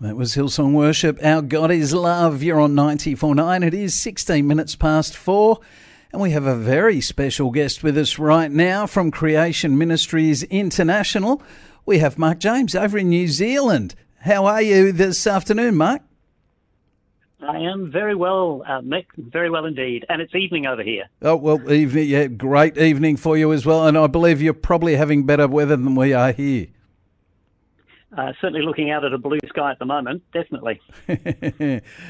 That was Hillsong Worship. Our God is Love. You're on 94.9. It is 16 minutes past 4. And we have a very special guest with us right now from Creation Ministries International. We have Mark James over in New Zealand. How are you this afternoon, Mark? I am very well, Mick, very well indeed. And it's evening over here. Oh, well, evening, yeah, great evening for you as well. And I believe you're probably having better weather than we are here. Certainly looking out at a blue sky at the moment, definitely.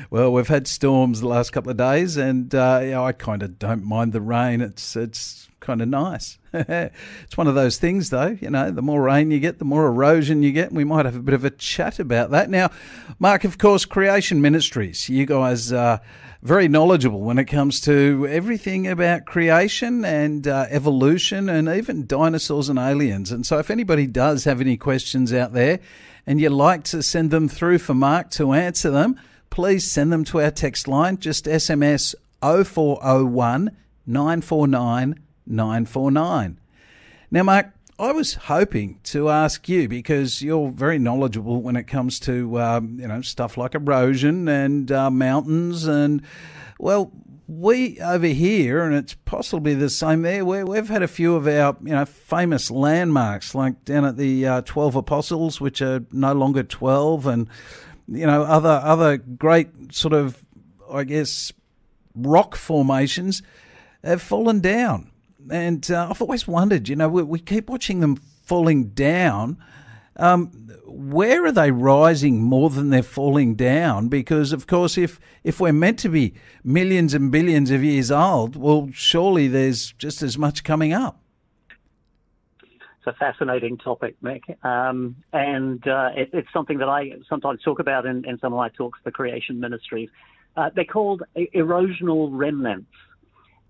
Well, we've had storms the last couple of days, and I kind of don't mind the rain. It's kind of nice. It's one of those things, though, the more rain you get, the more erosion you get, and we might have a bit of a chat about that. Now, Mark, of course, Creation Ministries, you guys are very knowledgeable when it comes to everything about creation and evolution and even dinosaurs and aliens. And so if anybody does have any questions out there and you'd like to send them through for Mark to answer them, please send them to our text line. Just SMS 0401 949 949. Now, Mark, I was hoping to ask you, because you're very knowledgeable when it comes to, stuff like erosion and mountains. And, well, we over here, and it's possibly the same there, we've had a few of our, famous landmarks, like down at the 12 Apostles, which are no longer 12, and, other great sort of, I guess, rock formations have fallen down. And I've always wondered, we keep watching them falling down. Where are they rising more than they're falling down? Because, of course, if we're meant to be millions and billions of years old, well, surely there's just as much coming up. It's a fascinating topic, Mick. It's something that I sometimes talk about in some of my talks for Creation Ministries. They're called erosional remnants.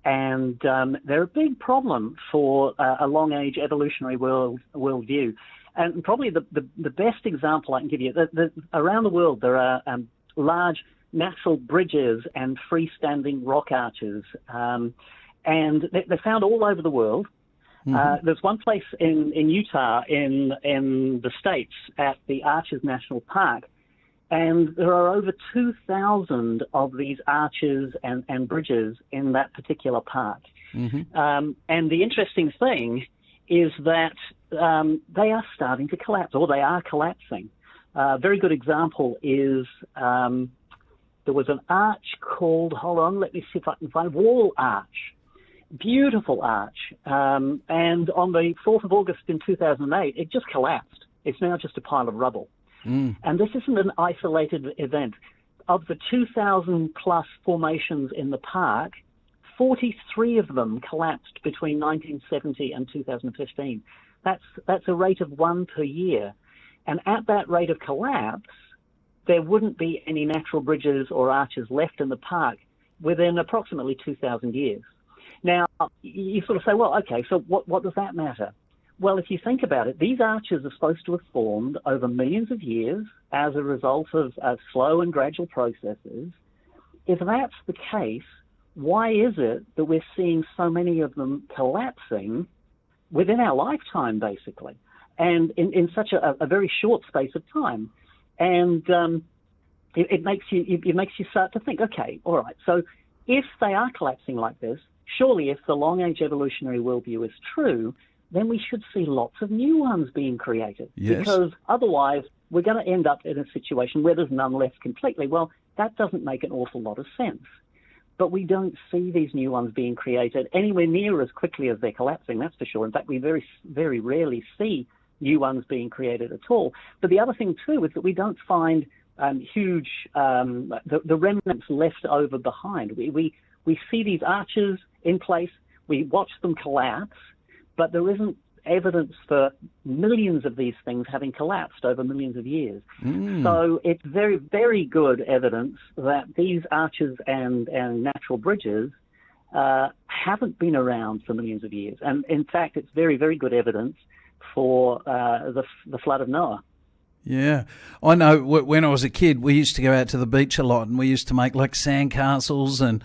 And they're a big problem for a long-age evolutionary worldview. And probably the best example I can give you, around the world there are large natural bridges and freestanding rock arches. And they're found all over the world. Mm-hmm. There's one place in Utah, in the States, at the Arches National Park, and there are over 2,000 of these arches and bridges in that particular park. Mm-hmm. And the interesting thing is that they are starting to collapse, or they are collapsing. A very good example is there was an arch called, hold on, let me see if I can find, Wall Arch. Beautiful arch. And on the 4th of August in 2008, it just collapsed. It's now just a pile of rubble. Mm. And this isn't an isolated event. Of the 2,000 plus formations in the park, 43 of them collapsed between 1970 and 2015. That's a rate of one per year. And at that rate of collapse, there wouldn't be any natural bridges or arches left in the park within approximately 2,000 years. Now, you sort of say, well, okay, so what does that matter? Well, if you think about it, these arches are supposed to have formed over millions of years as a result of slow and gradual processes. If that's the case, why is it that we're seeing so many of them collapsing within our lifetime, basically, and in such a very short space of time? And it makes you start to think, okay, all right, so if they are collapsing like this, surely if the long-age evolutionary worldview is true, then we should see lots of new ones being created. Yes. Because otherwise we're going to end up in a situation where there's none left completely. Well, that doesn't make an awful lot of sense. But we don't see these new ones being created anywhere near as quickly as they're collapsing, that's for sure. In fact, we very, very rarely see new ones being created at all. But the other thing, too, is that we don't find huge the remnants left over behind. We see these arches in place, we watch them collapse, but there isn't evidence for millions of these things having collapsed over millions of years. Mm. So it's very, very good evidence that these arches and natural bridges haven't been around for millions of years. And in fact, it's very, very good evidence for the flood of Noah. Yeah. I know when I was a kid, we used to go out to the beach a lot and we used to make like sandcastles and,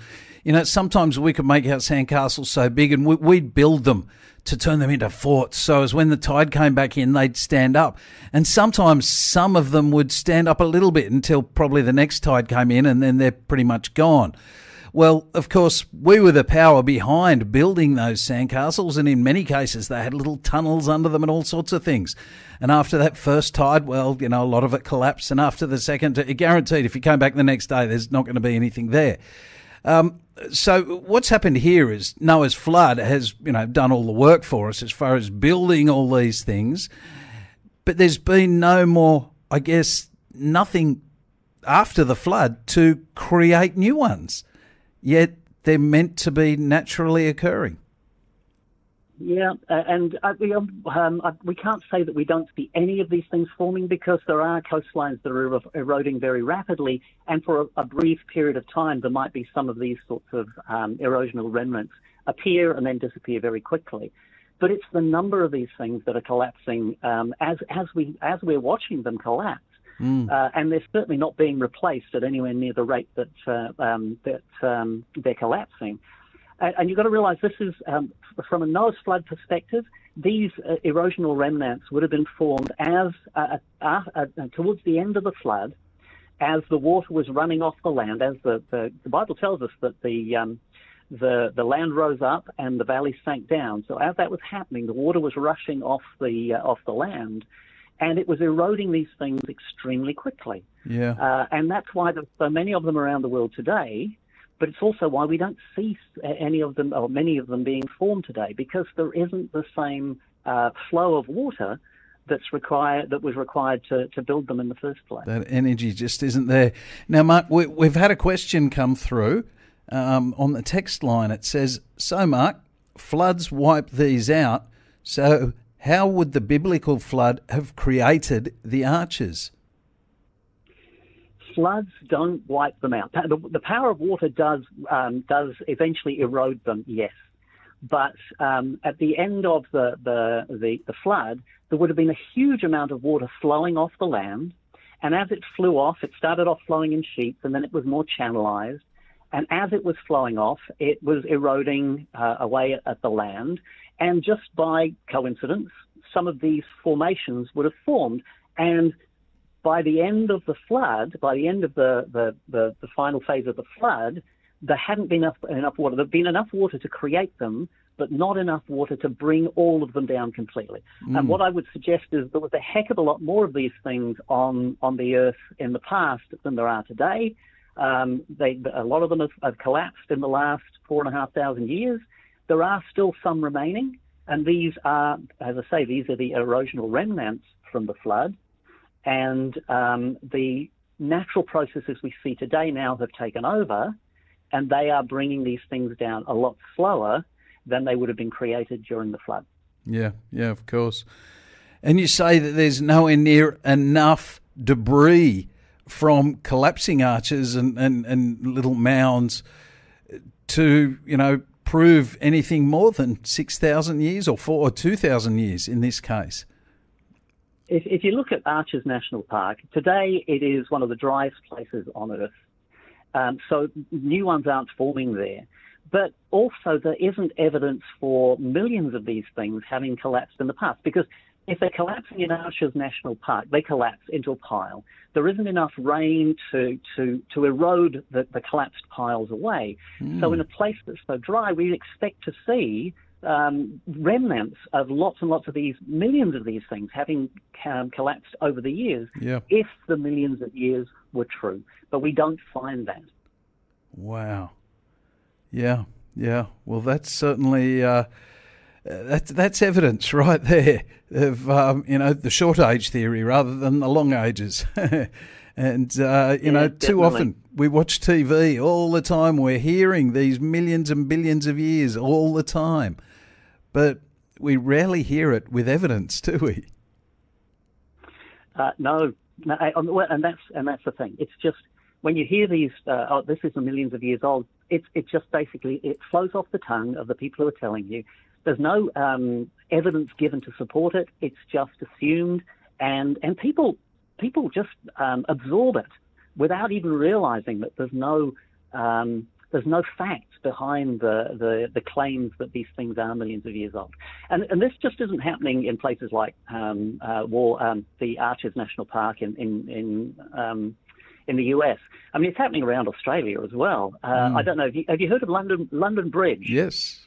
sometimes we could make out sandcastles so big and we'd build them to turn them into forts. So as when the tide came back in, they'd stand up. And sometimes some of them would stand up a little bit until probably the next tide came in and then they're pretty much gone. Well, of course, we were the power behind building those sandcastles, and in many cases they had little tunnels under them and all sorts of things. And after that first tide, well, a lot of it collapsed, and after the second, guaranteed if you came back the next day, there's not going to be anything there. So what's happened here is Noah's flood has, done all the work for us as far as building all these things, but there's been no more, I guess, nothing after the flood to create new ones. Yet they're meant to be naturally occurring. Yeah, and we can't say that we don't see any of these things forming because there are coastlines that are eroding very rapidly, and for a brief period of time there might be some of these sorts of erosional remnants appear and then disappear very quickly. But it's the number of these things that are collapsing as we're watching them collapse. And they're certainly not being replaced at anywhere near the rate that they're collapsing. And you've got to realize this is, from a Noah's flood perspective, these erosional remnants would have been formed as towards the end of the flood, as the water was running off the land, as the Bible tells us that the land rose up and the valley sank down. So as that was happening, the water was rushing off the land. And it was eroding these things extremely quickly. Yeah. And that's why there's so many of them around the world today, but it's also why we don't see any of them or many of them being formed today, because there isn't the same flow of water that was required to build them in the first place. That energy just isn't there. Now, Mark, we've had a question come through on the text line. It says, so Mark, floods wipe these out, so how would the biblical flood have created the arches? Floods don't wipe them out. The power of water does eventually erode them, yes. But at the end of the flood, there would have been a huge amount of water flowing off the land. And as it flew off, it started off flowing in sheets, and then it was more channelized. And as it was flowing off, it was eroding away at the land. And just by coincidence, some of these formations would have formed. And by the end of the flood, by the end of the final phase of the flood, there hadn't been enough water. There'd been enough water to create them, but not enough water to bring all of them down completely. And what I would suggest is there was a heck of a lot more of these things on the earth in the past than there are today. A lot of them have collapsed in the last 4,500 years. There are still some remaining, and these are, as I say, these are the erosional remnants from the flood. And the natural processes we see today now have taken over, and they are bringing these things down a lot slower than they would have been created during the flood. Yeah, of course. And you say that there's nowhere near enough debris from collapsing arches and little mounds to, prove anything more than 6,000 years or 2,000 years in this case. If you look at Arches National Park, today it is one of the driest places on Earth. So new ones aren't forming there. But also there isn't evidence for millions of these things having collapsed in the past, because if they're collapsing in Arches National Park, they collapse into a pile. There isn't enough rain to erode the collapsed piles away. So in a place that's so dry, we expect to see remnants of lots and lots of these, millions of these things having collapsed over the years, if the millions of years were true. But we don't find that. Wow. Yeah. Well, that's certainly that's evidence right there of the short age theory rather than the long ages. And too often we watch TV all the time. We're hearing these millions and billions of years all the time, but we rarely hear it with evidence, do we? No, and that's the thing. It's just when you hear these, this is millions of years old. It's just basically it flows off the tongue of the people who are telling you. There's no evidence given to support it. It's just assumed, and people people just absorb it without even realizing that there's no facts behind the claims that these things are millions of years old. And this just isn't happening in places like the Arches National Park in the US. I mean, it's happening around Australia as well. I don't know. Have you heard of London Bridge? Yes.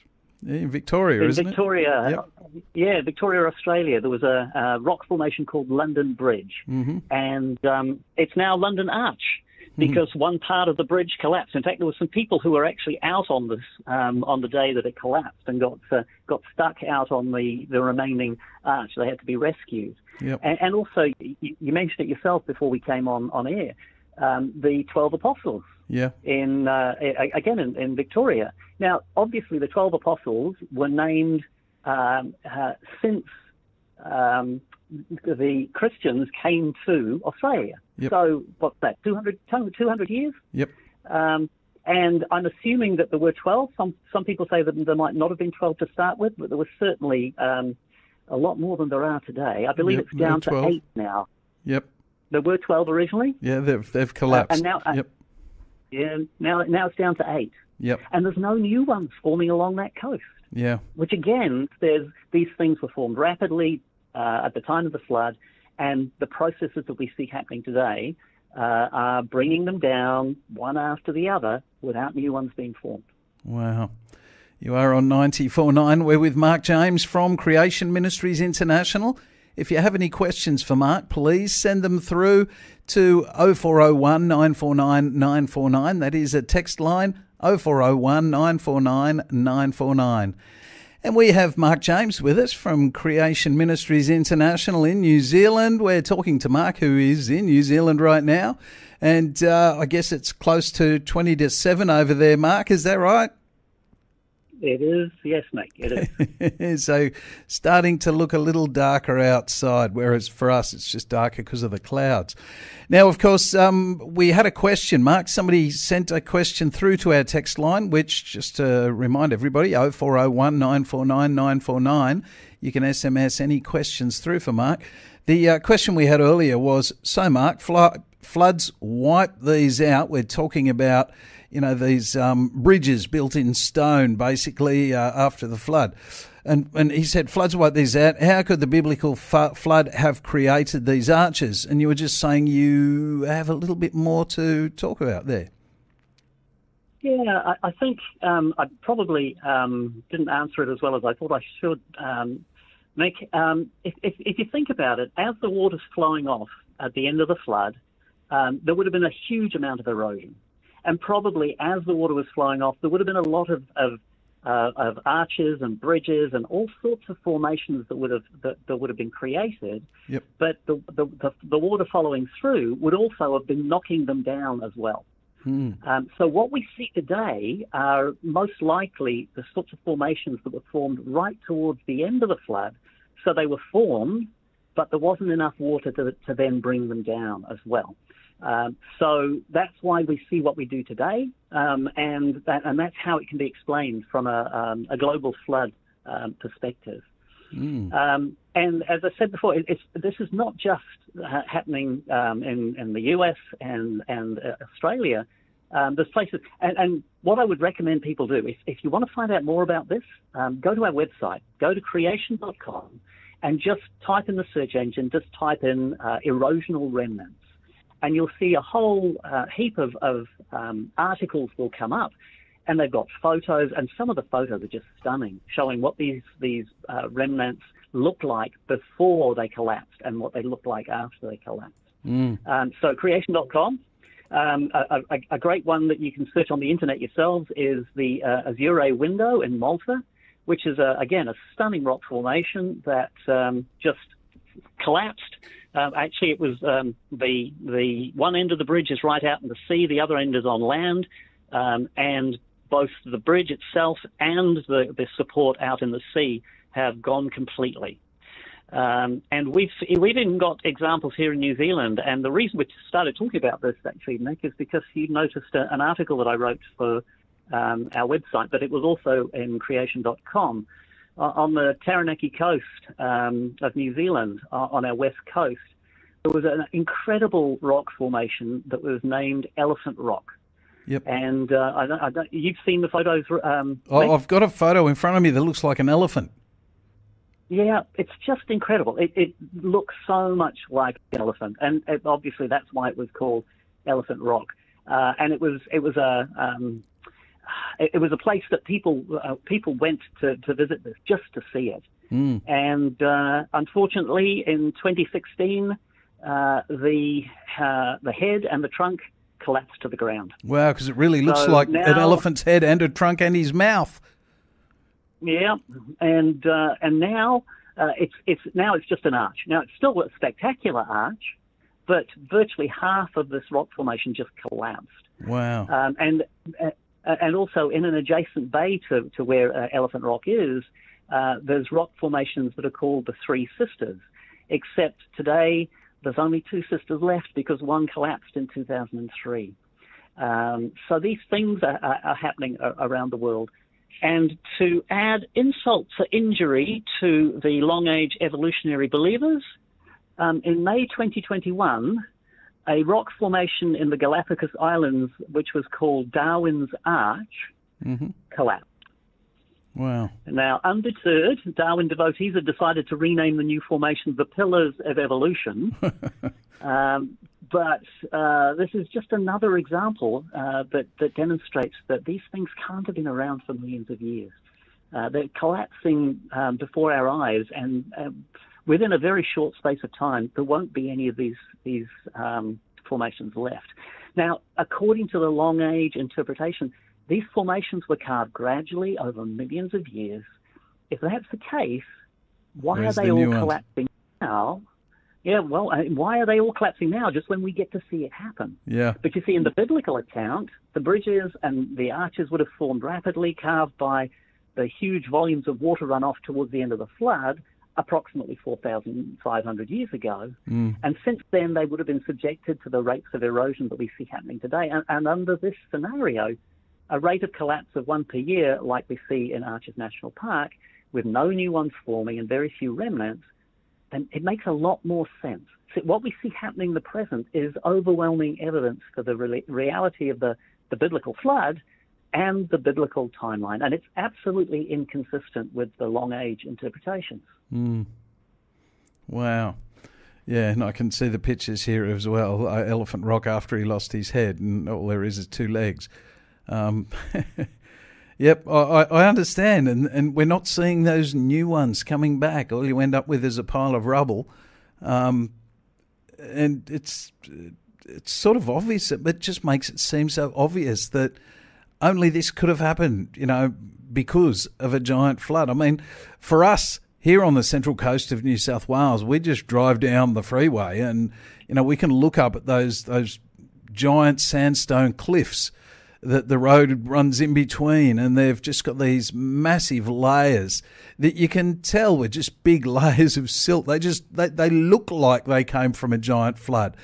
In Victoria, isn't Victoria, it? Yep. Yeah, Victoria, Australia. There was a rock formation called London Bridge, and it's now London Arch because one part of the bridge collapsed. In fact, there were some people who were actually out on this on the day that it collapsed and got stuck out on the remaining arch. They had to be rescued. Yep. And also, you mentioned it yourself before we came on air. The 12 apostles. Yeah. In Victoria. Now, obviously, the 12 apostles were named since the Christians came to Australia. Yep. So, what's that? 200 years. Yep. And I'm assuming that there were 12. Some people say that there might not have been 12 to start with, but there was certainly a lot more than there are today. I believe it's down to 8 now. Yep. There were 12 originally. Yeah, they've collapsed. And now, yep. Yeah, now it's down to 8. Yep. And there's no new ones forming along that coast. Yeah. Which again, these things were formed rapidly at the time of the flood, and the processes that we see happening today are bringing them down one after the other without new ones being formed. Wow. You are on 94.9. We're with Mark James from Creation Ministries International. If you have any questions for Mark, please send them through to 0401 949 949. That is a text line, 0401 949 949. And we have Mark James with us from Creation Ministries International in New Zealand. We're talking to Mark, who is in New Zealand right now. And I guess it's close to 20 to 7 over there, Mark. Is that right? It is, yes, mate, it is. So starting to look a little darker outside, whereas for us it's just darker because of the clouds. Now, of course, we had a question, Mark. Somebody sent a question through to our text line, which, just to remind everybody, 0401 949 949. You can SMS any questions through for Mark. The question we had earlier was, so Mark, floods wipe these out. We're talking about these bridges built in stone, basically, after the flood. And he said, floods wipe these out. How could the biblical flood have created these arches? And you were just saying you have a little bit more to talk about there. Yeah, I think I probably didn't answer it as well as I thought I should. Nick, if you think about it, as the water's flowing off at the end of the flood, there would have been a huge amount of erosion. And probably as the water was flowing off, there would have been a lot of arches and bridges and all sorts of formations that would have been created. Yep. But the water following through would also have been knocking them down as well. So what we see today are most likely the sorts of formations that were formed right towards the end of the flood. So they were formed, but there wasn't enough water to then bring them down as well. So that's why we see what we do today, and that's how it can be explained from a global flood perspective. And as I said before, this is not just happening in the US and Australia. There's places, and what I would recommend people do, if you want to find out more about this, go to our website, go to creation.com, and just type in the search engine, just type in erosional remnants. And you'll see a whole heap of articles will come up, and they've got photos, and some of the photos are just stunning, showing what these remnants look like before they collapsed and what they look like after they collapsed. So creation.com. A great one that you can search on the internet yourselves is the Azure window in Malta, which is, again, a stunning rock formation that just collapsed. Actually, it was the one end of the bridge is right out in the sea, the other end is on land, and both the bridge itself and the support out in the sea have gone completely. And we've even got examples here in New Zealand, and the reason we started talking about this, actually, Nick, is because you noticed an article that I wrote for our website, but it was also in creation.com. On the Taranaki coast of New Zealand, on our west coast, there was an incredible rock formation that was named Elephant Rock. Yep. And you've seen the photos. I've got a photo in front of me that looks like an elephant. Yeah, it's just incredible. It looks so much like an elephant, and obviously that's why it was called Elephant Rock. And it was a place that people went to visit this just to see it. Mm. And unfortunately, in 2016, the head and the trunk collapsed to the ground. Wow, because it really looks like an elephant's head and a trunk and his mouth. Yeah, and now it's just an arch. Now it's still a spectacular arch, but virtually half of this rock formation just collapsed. Wow. And also in an adjacent bay to where Elephant Rock is, there's rock formations that are called the Three Sisters, except today there's only two sisters left because one collapsed in 2003. So these things are happening around the world. And to add insult to injury to the long-age evolutionary believers, in May 2021, a rock formation in the Galapagos Islands, which was called Darwin's Arch, collapsed. Wow. Now, undeterred, Darwin devotees have decided to rename the new formation the Pillars of Evolution. But this is just another example that demonstrates that these things can't have been around for millions of years. They're collapsing before our eyes, and within a very short space of time, there won't be any of these formations left. Now, according to the long age interpretation, these formations were carved gradually over millions of years. If that's the case, why are they all collapsing now? Yeah, well, why are they all collapsing now just when we get to see it happen? Yeah. But you see, in the biblical account, the bridges and the arches would have formed rapidly, carved by the huge volumes of water runoff towards the end of the flood, approximately 4,500 years ago. And since then, they would have been subjected to the rates of erosion that we see happening today. And under this scenario, a rate of collapse of one per year, like we see in Arches National Park, with no new ones forming and very few remnants, then it makes a lot more sense. So what we see happening in the present is overwhelming evidence for the reality of the biblical flood and the biblical timeline, and it's absolutely inconsistent with the long age interpretations. Wow. Yeah, and I can see the pictures here as well. Elephant Rock after he lost his head, and all there is two legs. Yep, I understand, and we're not seeing those new ones coming back. All you end up with is a pile of rubble, and it's sort of obvious. It just makes it seem so obvious that only this could have happened, because of a giant flood. I mean, for us here on the central coast of New South Wales, we just drive down the freeway, and we can look up at those giant sandstone cliffs that the road runs in between, and they've just got these massive layers that you can tell were just big layers of silt. They look like they came from a giant flood.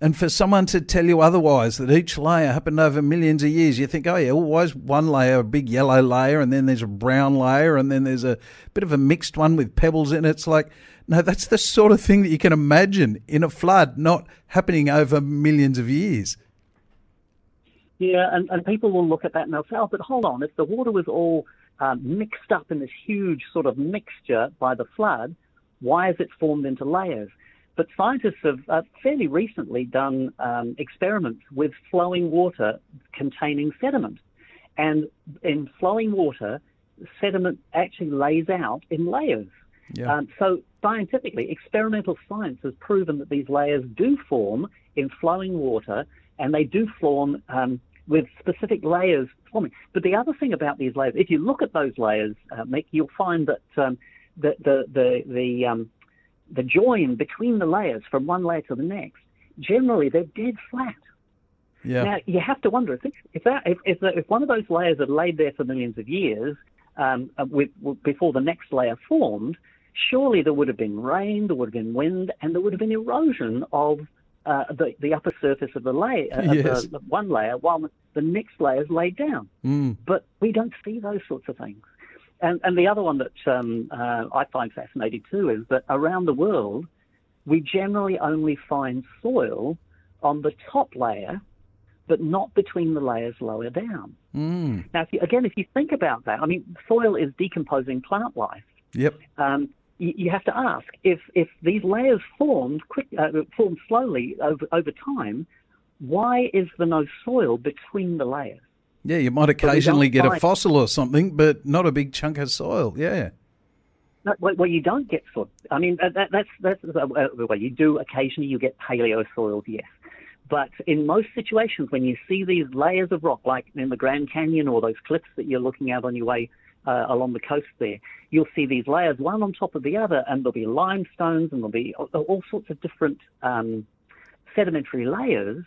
And for someone to tell you otherwise, that each layer happened over millions of years, you think, oh yeah, well, why is one layer a big yellow layer, and then there's a brown layer, and then there's a bit of a mixed one with pebbles in it? It's like, no, that's the sort of thing that you can imagine in a flood, not happening over millions of years. Yeah, and people will look at that and they'll say, oh, but hold on, if the water was all mixed up in this huge sort of mixture by the flood, why is it formed into layers? But scientists have fairly recently done experiments with flowing water containing sediment. And in flowing water, sediment actually lays out in layers. Yeah. So scientifically, experimental science has proven that these layers do form in flowing water, and they do form with specific layers forming. But the other thing about these layers, if you look at those layers, Mick, you'll find that the join between the layers from one layer to the next, generally they're dead flat. Yeah. Now you have to wonder if one of those layers had laid there for millions of years before the next layer formed, surely there would have been rain, there would have been wind, and there would have been erosion of the upper surface of the layer, yes. of the one layer, while the next layer is laid down. But we don't see those sorts of things. And the other one that I find fascinating too is that around the world, we generally only find soil on the top layer, but not between the layers lower down. Now, if you think about that, I mean, soil is decomposing plant life. Yep. You have to ask, if these layers formed slowly over time, why is there no soil between the layers? Yeah, you might occasionally get a fossil or something, but not a big chunk of soil. Yeah. No, well, you don't get soil. I mean, that's well, you do occasionally. You get paleo soils, yes. But in most situations, when you see these layers of rock, like in the Grand Canyon or those cliffs that you're looking at on your way along the coast there, you'll see these layers, one on top of the other, and there'll be limestones and there'll be all sorts of different sedimentary layers,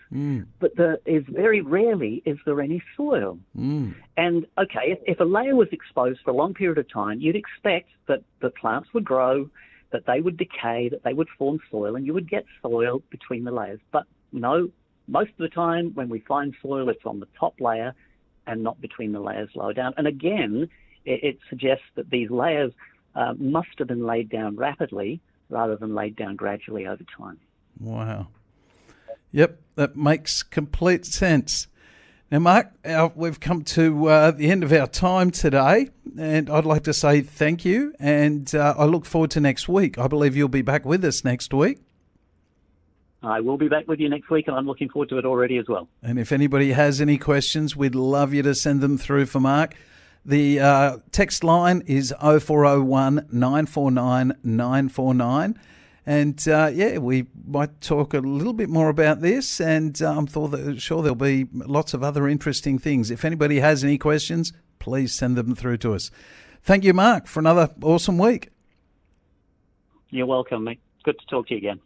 but there is very rarely is there any soil. And, okay, if a layer was exposed for a long period of time, you'd expect that the plants would grow, that they would decay, that they would form soil, and you would get soil between the layers. But no, most of the time when we find soil, it's on the top layer and not between the layers lower down. And again, it suggests that these layers must have been laid down rapidly rather than laid down gradually over time. Wow. Yep, that makes complete sense. Now, Mark, we've come to the end of our time today, and I'd like to say thank you, and I look forward to next week. I believe you'll be back with us next week. I will be back with you next week, and I'm looking forward to it already as well. And if anybody has any questions, we'd love you to send them through for Mark. The text line is 0401 949 949. And, we might talk a little bit more about this, and I'm sure there'll be lots of other interesting things. If anybody has any questions, please send them through to us. Thank you, Mark, for another awesome week. You're welcome, mate. Good to talk to you again.